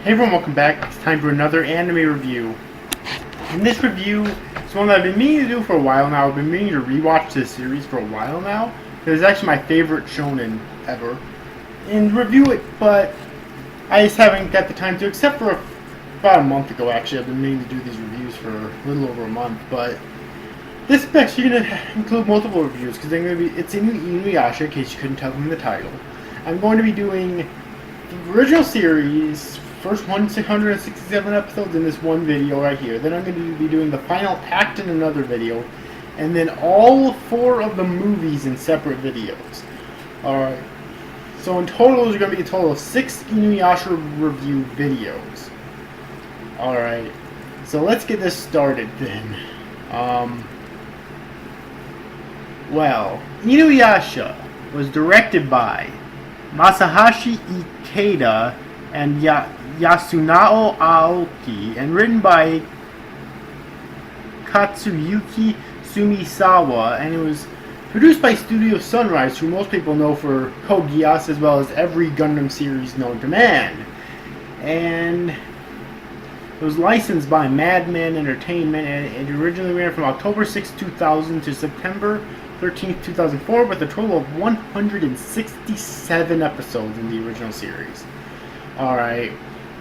Hey everyone, welcome back. It's time for another anime review. And this review is one that I've been meaning to do for a while now. I've been meaning to rewatch this series for a while now. It's actually my favorite shonen ever. And review it, but I just haven't got the time to, except for about a month ago actually. I've been meaning to do these reviews for a little over a month, but this is actually going to include multiple reviews because it's in InuYasha, in case you couldn't tell from the title. I'm going to be doing the original series, first 167 episodes in this one video right here. Then I'm going to be doing the final act in another video, and then all 4 of the movies in separate videos. Alright, so in total there's going to be a total of 6 InuYasha review videos. Alright, so let's get this started then. Well, InuYasha was directed by Masahashi Ikeda and Yasunao Aoki, and written by Katsuyuki Sumisawa, and it was produced by Studio Sunrise, who most people know for Code Geass as well as every Gundam series known to man. And it was licensed by Madman Entertainment, and it originally ran from October 6, 2000 to September 13th, 2004, with a total of 167 episodes in the original series. Alright,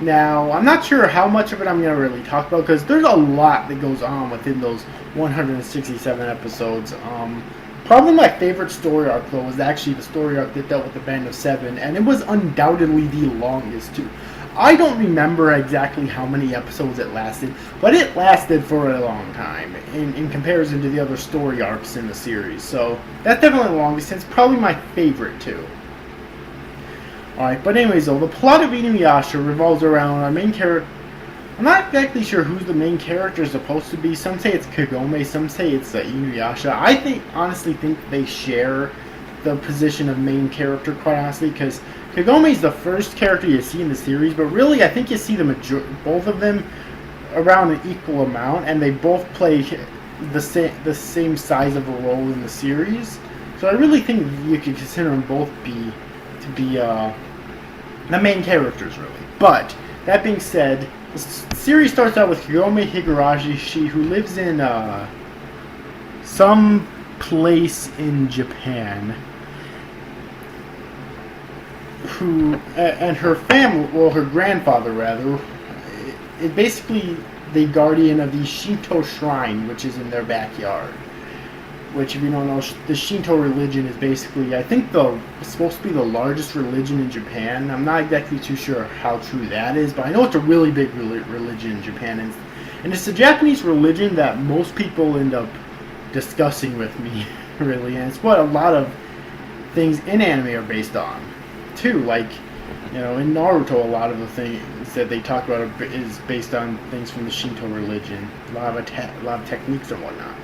now I'm not sure how much of it I'm going to really talk about because there's a lot that goes on within those 167 episodes. Probably my favorite story arc though was actually the story arc that dealt with the Band of Seven, and it was undoubtedly the longest too. I don't remember exactly how many episodes it lasted, but it lasted for a long time in comparison to the other story arcs in the series. So that's definitely the longest, and it's probably my favorite too. Alright, but anyways though, the plot of InuYasha revolves around our main character. I'm not exactly sure who the main character is supposed to be. Some say it's Kagome, some say it's InuYasha. I honestly think they share the position of main character, quite honestly, because Kagome is the first character you see in the series, but really I think you see both of them around an equal amount, and they both play the same size of a role in the series. So I really think you could consider them both to be the main characters, really. But that being said, the series starts out with Kagome Higurashi, who lives in some place in Japan. And her family, well, her grandfather rather, is basically the guardian of the Shinto shrine, which is in their backyard. Which, if you don't know, the Shinto religion is basically, I think, it's supposed to be the largest religion in Japan. I'm not exactly too sure how true that is, but I know it's a really big religion in Japan, and it's a Japanese religion that most people end up discussing with me, really, and it's what a lot of things in anime are based on, too. Like, you know, in Naruto, a lot of the things that they talk about is based on things from the Shinto religion, a lot of techniques and whatnot.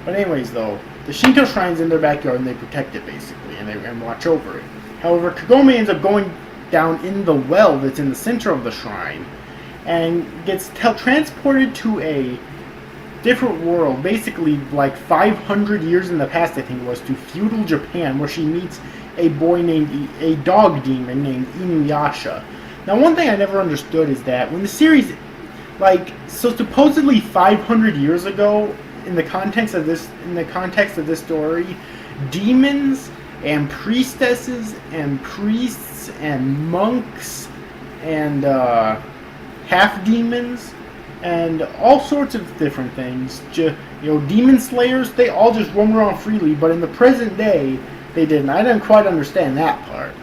But anyways, though, the Shinto shrine's in their backyard and they protect it, basically, and watch over it. However, Kagome ends up going down in the well that's in the center of the shrine and gets transported to a different world, basically like 500 years in the past, I think it was, to feudal Japan, where she meets a dog demon named InuYasha. Now, one thing I never understood is that when the series, so supposedly 500 years ago, in the context of this story, demons and priestesses and priests and monks and half demons and all sorts of different things, demon slayers, they all just roam around freely. But in the present day, they didn't. I didn't quite understand that part.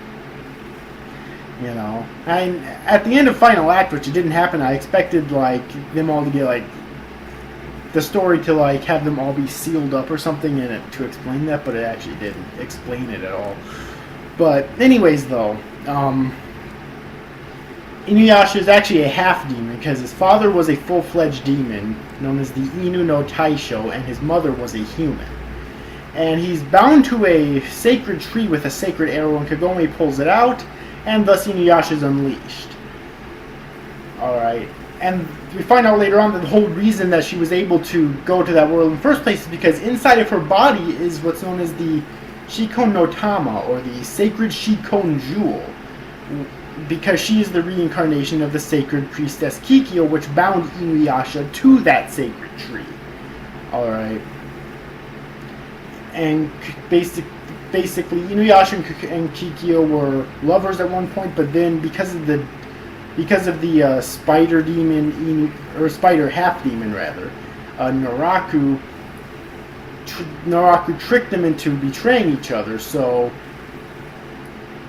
You know, and at the end of Final Act, which it didn't happen, I expected them all to get the story to have them all be sealed up or something in it to explain that, but it actually didn't explain it at all. But anyways, though, InuYasha is actually a half demon because his father was a full-fledged demon known as the Inu no Taisho, and his mother was a human. And he's bound to a sacred tree with a sacred arrow, and Kagome pulls it out, and thus InuYasha is unleashed. Alright. And we find out later on that the whole reason that she was able to go to that world in the first place is because inside of her body is what's known as the Shikon no Tama, or the Sacred Shikon Jewel, because she is the reincarnation of the sacred priestess Kikyo, which bound InuYasha to that sacred tree. Alright. And basically InuYasha and Kikyo were lovers at one point, but then because of the spider demon, or spider half demon rather, Naraku tricked them into betraying each other, so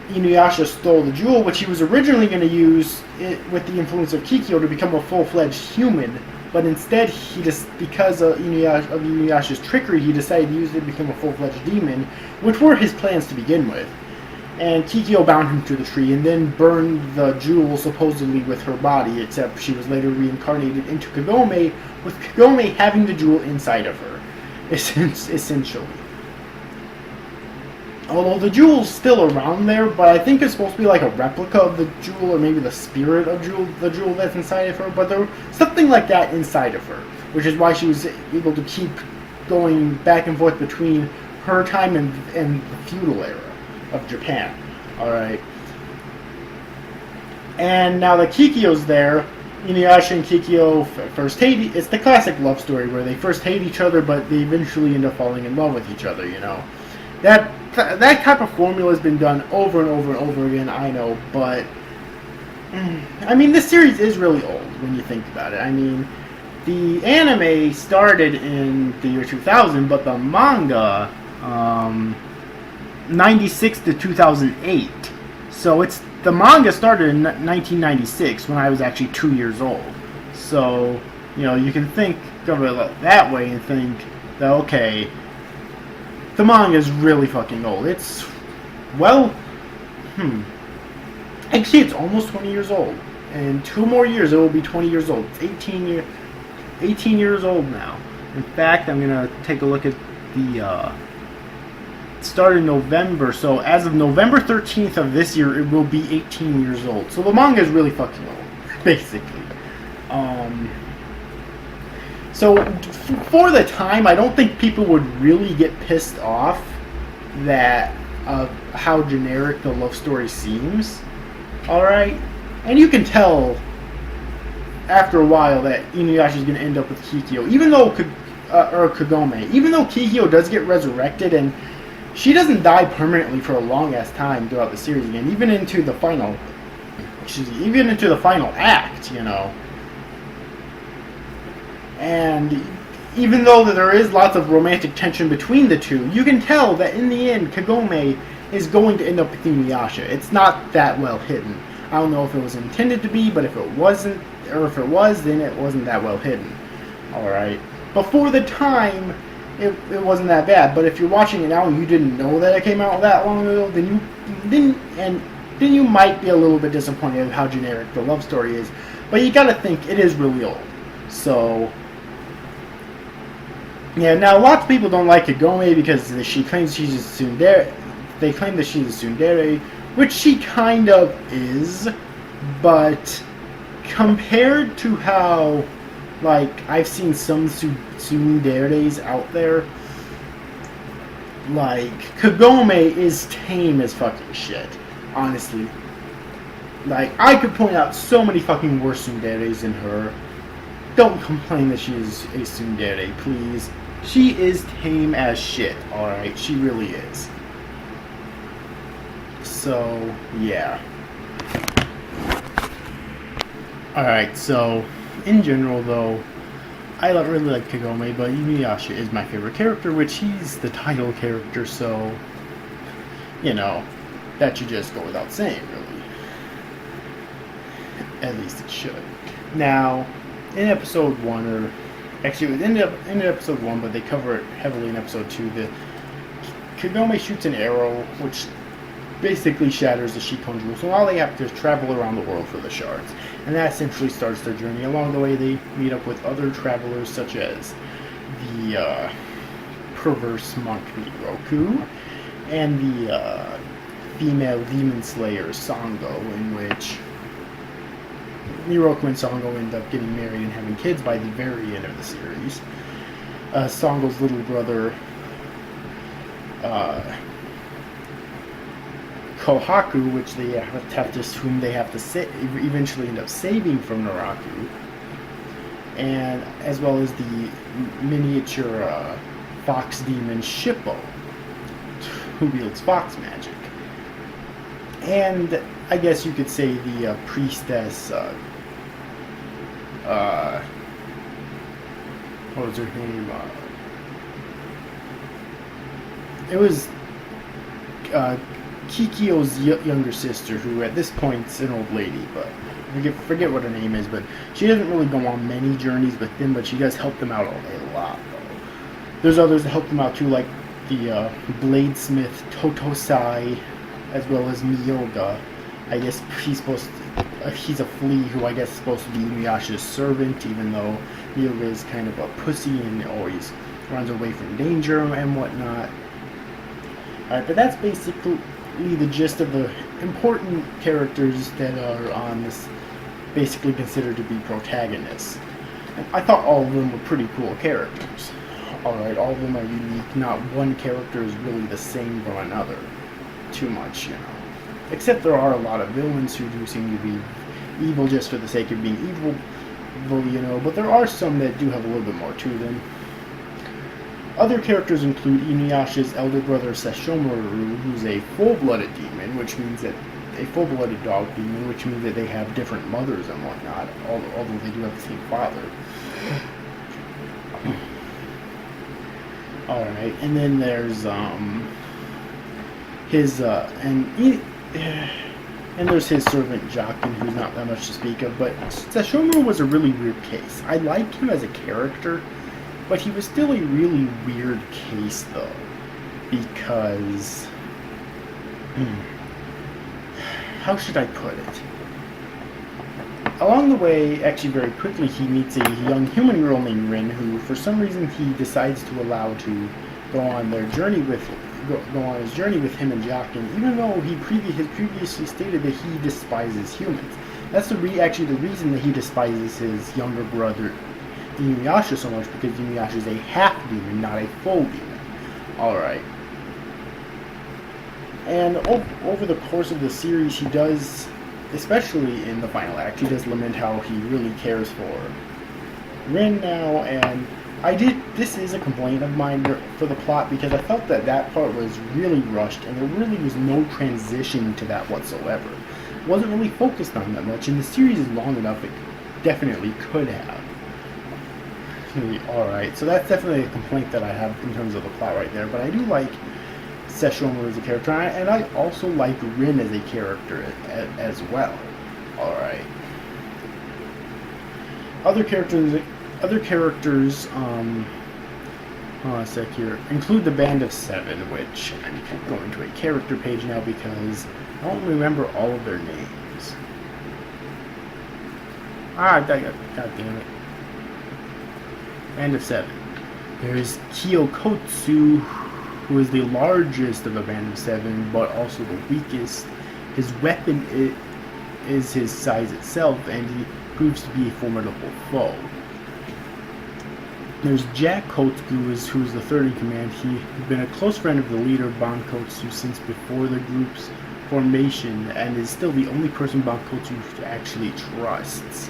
InuYasha stole the jewel, which he was originally going to use with the influence of Kikyo to become a full-fledged human, but instead, because of InuYasha's trickery, he decided to use it to become a full-fledged demon, which were his plans to begin with. And Kikyo bound him to the tree and then burned the jewel supposedly with her body, except she was later reincarnated into Kagome, with Kagome having the jewel inside of her, essentially. Although the jewel's still around there, but I think it's supposed to be like a replica of the jewel, or maybe the spirit of the jewel that's inside of her, but there was something like that inside of her, which is why she was able to keep going back and forth between her time and the feudal era of Japan. Alright. And now that Kikyo's there, InuYasha and Kikyo first hate. It's the classic love story where they first hate each other, but they eventually end up falling in love with each other, you know. That type of formula has been done over and over and over again, I know, but I mean, this series is really old when you think about it. I mean, the anime started in the year 2000, but the manga 96 to 2008. So the manga started in 1996 when I was actually 2 years old. So, you know, you can think of it that way and think that, okay, the manga is really fucking old. It's, well, actually it's almost 20 years old. In 2 more years it will be 20 years old. It's 18 years old now. In fact, I'm going to take a look at the, it started in November, so as of November 13th of this year, it will be 18 years old. So the manga is really fucking old, basically. So, for the time, I don't think people would really get pissed off that how generic the love story seems. Alright? And you can tell after a while that InuYasha is going to end up with Kikyo. Even though, or Kagome. Even though Kikyo does get resurrected and she doesn't die permanently for a long-ass time throughout the series again. Even into the final act, you know. And even though there is lots of romantic tension between the two, you can tell that in the end, Kagome is going to end up with InuYasha. It's not that well hidden. I don't know if it was intended to be, but if it wasn't, or if it was, then it wasn't that well hidden. Alright. Before the time, it wasn't that bad. But if you're watching it now and you didn't know that it came out that long ago, then you might be a little bit disappointed at how generic the love story is. But you gotta think, it is really old. So, yeah, now lots of people don't like Kagome because she claims she's a tsundere. They claim that she's a tsundere, which she kind of is, but compared to how, like, I've seen some tsunderes out there, like, Kagome is tame as fucking shit, honestly. Like, I could point out so many fucking worse tsunderes than her. Don't complain that she is a tsundere, please. She is tame as shit, alright? She really is. So, yeah. Alright, so, in general, though, I don't really like Kagome, but InuYasha is my favorite character, which he's the title character, so, you know, that should just go without saying, really. At least it should. Now, in episode 1, or actually it was in episode 1, but they cover it heavily in episode 2, the Kagome shoots an arrow, which basically shatters the Shikon Jewel, so all they have to do is travel around the world for the shards. And that essentially starts their journey. Along the way, they meet up with other travelers, such as the perverse monk Miroku, and the female demon slayer Sango, in which Miroku and Sango end up getting married and having kids by the very end of the series. Sango's little brother Kohaku, which they whom they have to eventually end up saving from Naraku, and as well as the miniature fox demon Shippo, who wields fox magic, and I guess you could say the priestess. What was her name? It was Kikyo's younger sister, who at this point is an old lady, but forget what her name is. But she doesn't really go on many journeys with them, but she does help them out a lot, though. There's others that help them out too, like the bladesmith Totosai, as well as Miyoga. I guess he's a flea who I guess is supposed to be InuYasha's servant, even though Miyoga is kind of a pussy and always runs away from danger and whatnot. Alright, but that's basically the gist of the important characters that are on this, basically considered to be protagonists. And I thought all of them were pretty cool characters. Alright, all of them are unique. Not one character is really the same from another. Too much, you know. Except there are a lot of villains who do seem to be evil just for the sake of being evil, you know, but there are some that do have a little bit more to them. Other characters include InuYasha's elder brother Sesshomaru, who's a full-blooded demon, which means that a full-blooded dog demon, which means that they have different mothers and whatnot, although they do have the same father. Alright, and then there's and there's his servant Jakin, who's not that much to speak of, but Sesshomaru was a really weird case. I liked him as a character, but he was still a really weird case, though, because how should I put it? Along the way, actually very quickly, he meets a young human girl named Rin, who for some reason he decides to allow to go on his journey with him and Jakin, even though he previously stated that he despises humans. That's actually the reason that he despises his younger brother InuYasha so much, because InuYasha is a half demon, not a full demon. Alright. And over the course of the series, he does, especially in the final act, he does lament how he really cares for Rin now, and this is a complaint of mine for the plot, because I felt that part was really rushed, and there really was no transition to that whatsoever. It wasn't really focused on that much, and the series is long enough, it definitely could have. Alright, so that's definitely a complaint that I have in terms of the plot right there, but I do like Sesshomaru as a character, and I also like Rin as a character as well. Alright. Other characters, hold on a sec here, include the Band of Seven, which I'm going to a character page now because I don't remember all of their names. God damn it. Band of Seven. There's Kyokotsu, who is the largest of the Band of Seven, but also the weakest. His weapon is his size itself, and he proves to be a formidable foe. There's Jack Kotsu, who's the third in command. He's been a close friend of the leader, Bankotsu, since before the group's formation, and is still the only person Bankotsu actually trusts.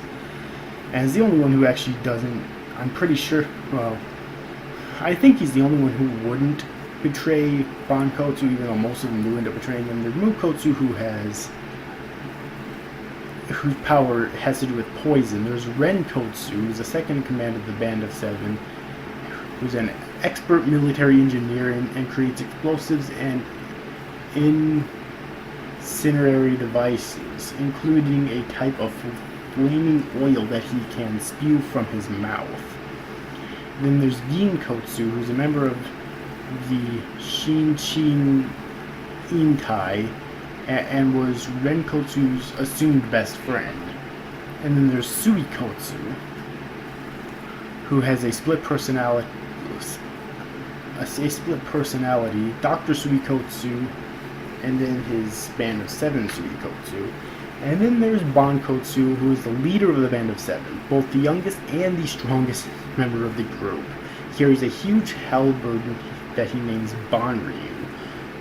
And is the only one who actually doesn't, I'm pretty sure, well, I think he's the only one who wouldn't betray Bankotsu, even though most of them do end up betraying him. There's Mukotsu, whose power has to do with poison. There's Renkotsu, who's the second in command of the Band of Seven, who's an expert military engineer and creates explosives and incendiary devices, including a type of flaming oil that he can spew from his mouth. Then there's Ginkotsu, who's a member of the Shinchin Inkai, and was Renkotsu's assumed best friend. And then there's Suikotsu, who has a split personality, Dr. Suikotsu, and then his Band of Seven Suikotsu. And then there's Bankotsu, who is the leader of the Band of Seven, both the youngest and the strongest member of the group. He carries a huge halberd that he names Banryu.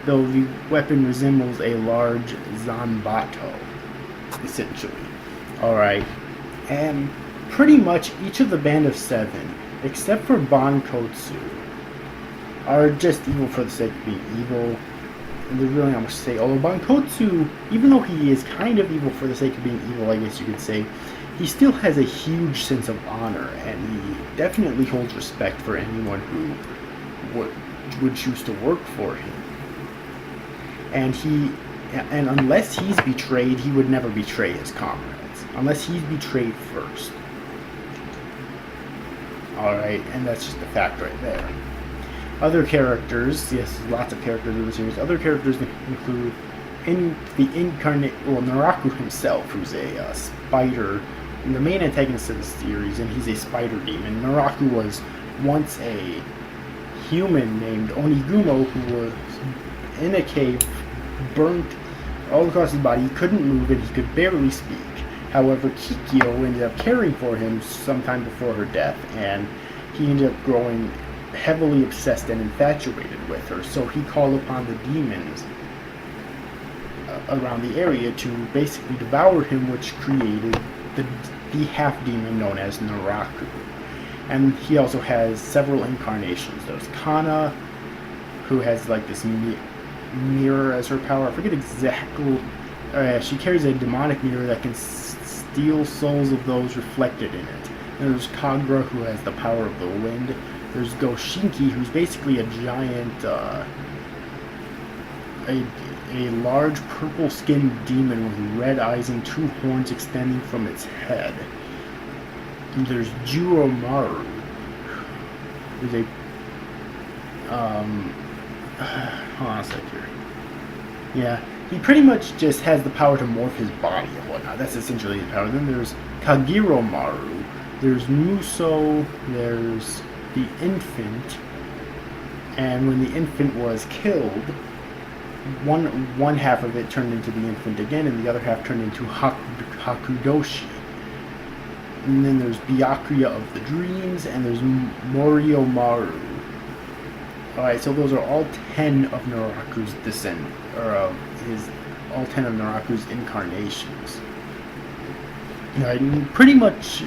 though the weapon resembles a large Zanbato, essentially. Alright, and pretty much each of the Band of Seven, except for Bankotsu, are just evil for the sake of being evil. And there's really not much to say. Although Bankotsu, even though he is kind of evil for the sake of being evil, I guess you could say, he still has a huge sense of honor, and he definitely holds respect for anyone who would choose to work for him. And unless he's betrayed, he would never betray his comrades. Unless he's betrayed first. Alright, and that's just a fact right there. Other characters, yes, lots of characters in the series. Other characters include Naraku himself, who's a spider, the main antagonist of the series, and he's a spider demon. Naraku was once a human named Onigumo who was in a cave, burnt all across his body. He couldn't move and he could barely speak. However, Kikyo ended up caring for him sometime before her death, and he ended up growing heavily obsessed and infatuated with her, so he called upon the demons around the area to basically devour him, which created the half-demon known as Naraku. And he also has several incarnations. There's Kana, who has like this mirror as her power. I forget exactly. She carries a demonic mirror that can steal souls of those reflected in it. And there's Kagra, who has the power of the wind. There's Goshinki, who's basically a giant, a large purple-skinned demon with red eyes and two horns extending from its head. And there's Juromaru. There's a, hold on a sec here. Yeah, he pretty much just has the power to morph his body and whatnot. That's essentially his power. Then there's Kagiromaru. There's Muso. There's the infant, and when the infant was killed, one half of it turned into the infant again, and the other half turned into Hakudoshi. And then there's Byakuya of the dreams, and there's Moriomaru. Alright, so those are all 10 of Naraku's all 10 of Naraku's incarnations. Pretty much,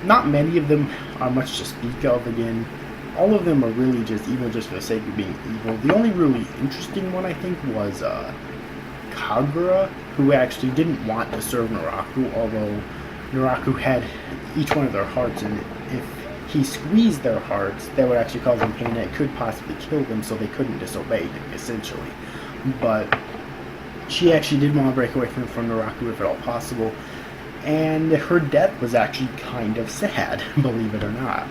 not many of them are much to speak of. Again, all of them are really just evil just for the sake of being evil. The only really interesting one, I think, was Kagura, who actually didn't want to serve Naraku, although Naraku had each one of their hearts, and if he squeezed their hearts, that would actually cause them pain, and it could possibly kill them, so they couldn't disobey him, essentially. But she actually did want to break away from Naraku if at all possible. And her death was actually kind of sad, believe it or not.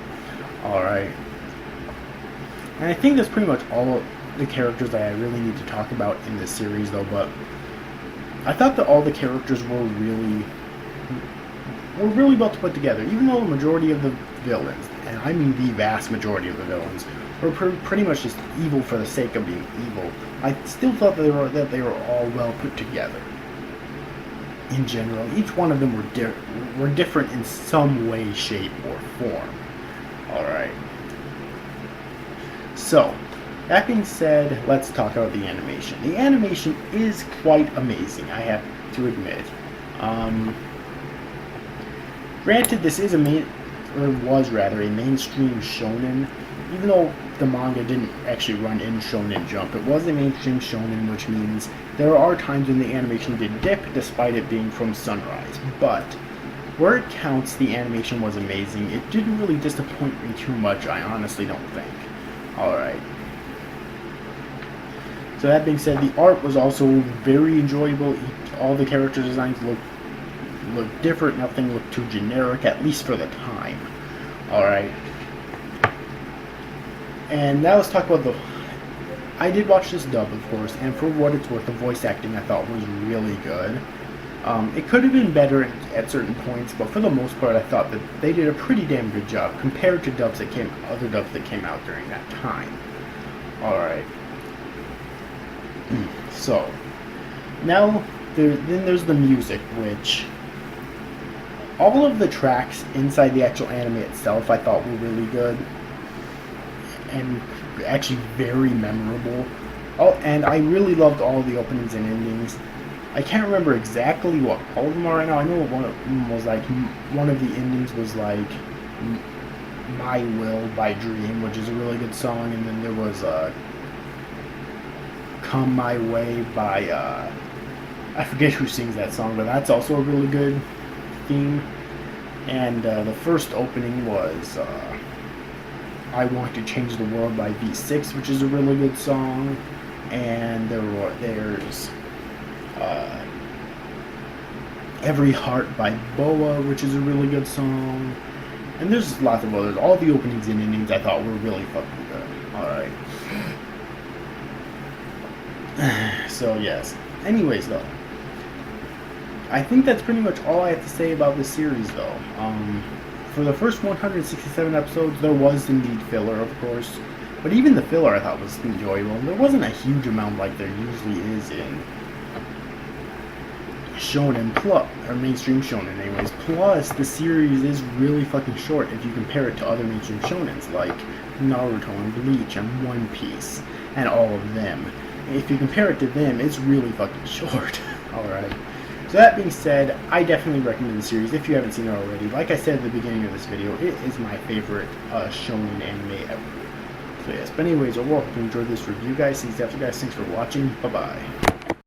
Alright. And I think that's pretty much all the characters that I really need to talk about in this series, though, but I thought that all the characters were really well to put together, even though the majority of the villains, and I mean the vast majority of the villains, were pretty much just evil for the sake of being evil. I still thought that they were all well put together. In general, each one of them were different in some way, shape, or form. Alright. So, that being said, let's talk about the animation. The animation is quite amazing, I have to admit. Granted, this is was a mainstream shonen. Even though the manga didn't actually run in Shonen Jump, it was a mainstream shonen, which means there are times when the animation did dip, despite it being from Sunrise. But where it counts, the animation was amazing. It didn't really disappoint me too much, I honestly don't think. Alright. So that being said, the art was also very enjoyable. All the character designs looked different. Nothing looked too generic, at least for the time. Alright. And now let's talk about I did watch this dub, of course, and for what it's worth, the voice acting I thought was really good. It could have been better at certain points, but for the most part, I thought that they did a pretty damn good job compared to other dubs that came out during that time. Alright. So, now, then there's the music, which all of the tracks inside the actual anime itself I thought were really good and actually very memorable. Oh, and I really loved all the openings and endings. I can't remember exactly what all of them are right now. I know one of them was like, one of the endings was like My Will by Dream, which is a really good song, and then there was Come My Way by, I forget who sings that song, but that's also a really good theme. And the first opening was I Want to Change the World by V6, which is a really good song. And there's Every Heart by Boa, which is a really good song. And there's lots of others. All the openings and endings I thought were really fucking good. Alright. So, yes. Anyways, though. I think that's pretty much all I have to say about this series, though. For the first 167 episodes, there was indeed filler, of course. But even the filler I thought was enjoyable. There wasn't a huge amount like there usually is in shonen plus, or mainstream shonen anyways. Plus, the series is really fucking short if you compare it to other mainstream shonens like Naruto and Bleach and One Piece and all of them. If you compare it to them, it's really fucking short. Alright. So that being said, I definitely recommend the series if you haven't seen it already. Like I said at the beginning of this video, it is my favorite shonen anime ever. So yes, but anyways, I hope you enjoyed this review, guys. Thanks for watching. Bye-bye.